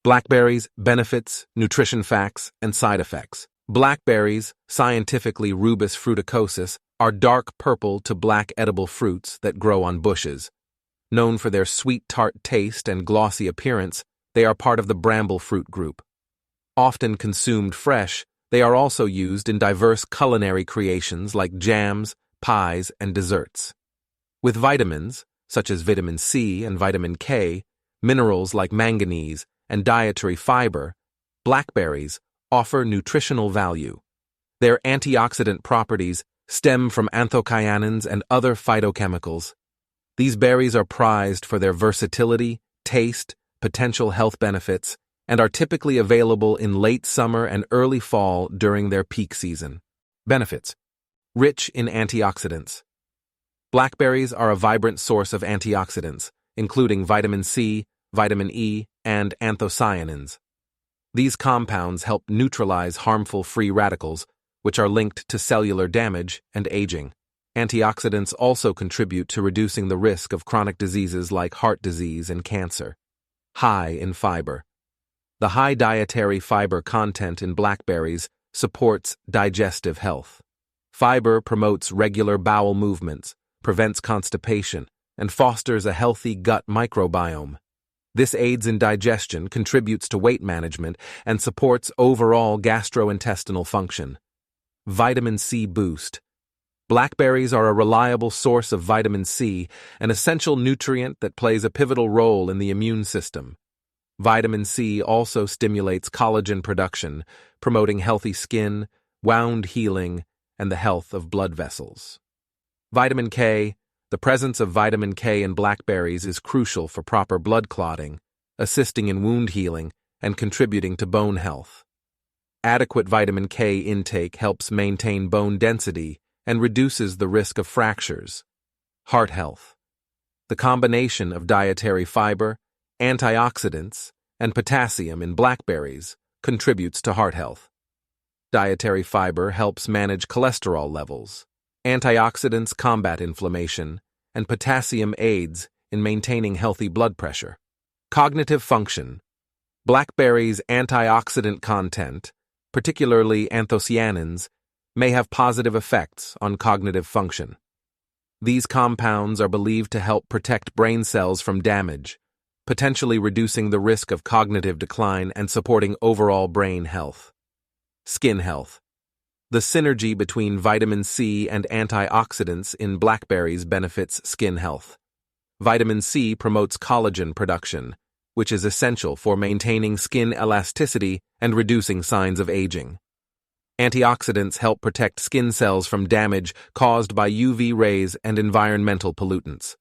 Blackberries, benefits, nutrition facts, and side effects. Blackberries, scientifically Rubus fruticosus, are dark purple to black edible fruits that grow on bushes. Known for their sweet tart taste and glossy appearance, they are part of the bramble fruit group. Often consumed fresh, they are also used in diverse culinary creations like jams, pies, and desserts. With vitamins, such as vitamin C and vitamin K, minerals like manganese, and dietary fiber, blackberries offer nutritional value. Their antioxidant properties stem from anthocyanins and other phytochemicals. These berries are prized for their versatility, taste, potential health benefits, and are typically available in late summer and early fall during their peak season. Benefits: rich in antioxidants. Blackberries are a vibrant source of antioxidants, including vitamin C, vitamin E, and anthocyanins. These compounds help neutralize harmful free radicals, which are linked to cellular damage and aging. Antioxidants also contribute to reducing the risk of chronic diseases like heart disease and cancer. High in fiber. The high dietary fiber content in blackberries supports digestive health. Fiber promotes regular bowel movements, prevents constipation, and fosters a healthy gut microbiome. This aids in digestion, contributes to weight management, and supports overall gastrointestinal function. Vitamin C boost. Blackberries are a reliable source of vitamin C, an essential nutrient that plays a pivotal role in the immune system. Vitamin C also stimulates collagen production, promoting healthy skin, wound healing, and the health of blood vessels. Vitamin K. The presence of vitamin K in blackberries is crucial for proper blood clotting, assisting in wound healing, and contributing to bone health. Adequate vitamin K intake helps maintain bone density and reduces the risk of fractures. Heart health. The combination of dietary fiber, antioxidants, and potassium in blackberries contributes to heart health. Dietary fiber helps manage cholesterol levels. Antioxidants combat inflammation, and potassium aids in maintaining healthy blood pressure. Cognitive function. Blackberries' antioxidant content, particularly anthocyanins, may have positive effects on cognitive function. These compounds are believed to help protect brain cells from damage, potentially reducing the risk of cognitive decline and supporting overall brain health. Skin health. The synergy between vitamin C and antioxidants in blackberries benefits skin health. Vitamin C promotes collagen production, which is essential for maintaining skin elasticity and reducing signs of aging. Antioxidants help protect skin cells from damage caused by UV rays and environmental pollutants.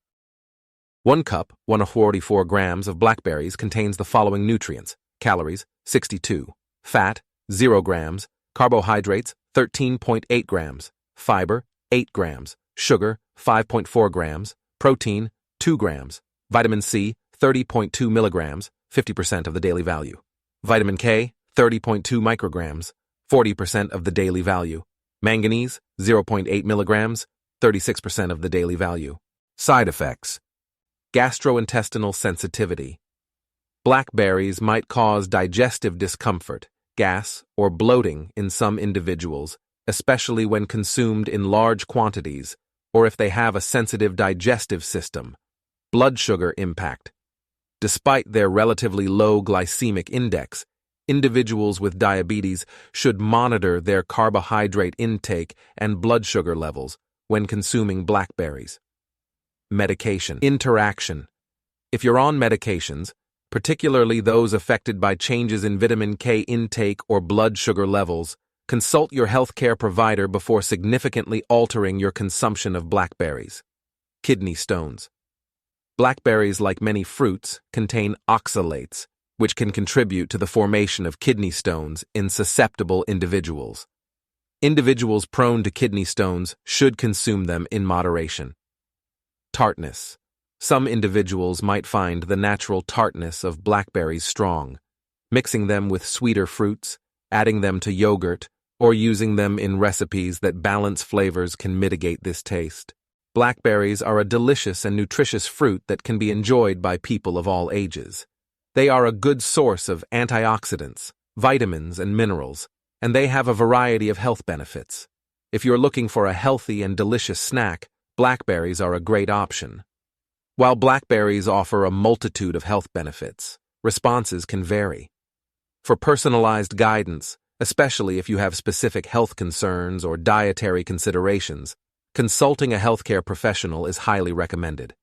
1 cup, 144 grams of blackberries contains the following nutrients: calories, 62, fat, 0 grams, carbohydrates, 13.8 grams, fiber, 8 grams, sugar, 5.4 grams, protein, 2 grams, vitamin C, 30.2 milligrams, 50% of the daily value, vitamin K, 30.2 micrograms, 40% of the daily value, manganese, 0.8 milligrams, 36% of the daily value. Side effects. Gastrointestinal sensitivity. Blackberries might cause digestive discomfort, gas, or bloating in some individuals, especially when consumed in large quantities or if they have a sensitive digestive system. Blood sugar impact. Despite their relatively low glycemic index, individuals with diabetes should monitor their carbohydrate intake and blood sugar levels when consuming blackberries. Medication interaction. If you're on medications, particularly those affected by changes in vitamin K intake or blood sugar levels, consult your healthcare provider before significantly altering your consumption of blackberries. Kidney stones. Blackberries, like many fruits, contain oxalates, which can contribute to the formation of kidney stones in susceptible individuals. Individuals prone to kidney stones should consume them in moderation. Tartness. Some individuals might find the natural tartness of blackberries strong. Mixing them with sweeter fruits, adding them to yogurt, or using them in recipes that balance flavors can mitigate this taste. Blackberries are a delicious and nutritious fruit that can be enjoyed by people of all ages. They are a good source of antioxidants, vitamins, and minerals, and they have a variety of health benefits. If you're looking for a healthy and delicious snack, blackberries are a great option. While blackberries offer a multitude of health benefits, responses can vary. For personalized guidance, especially if you have specific health concerns or dietary considerations, consulting a healthcare professional is highly recommended.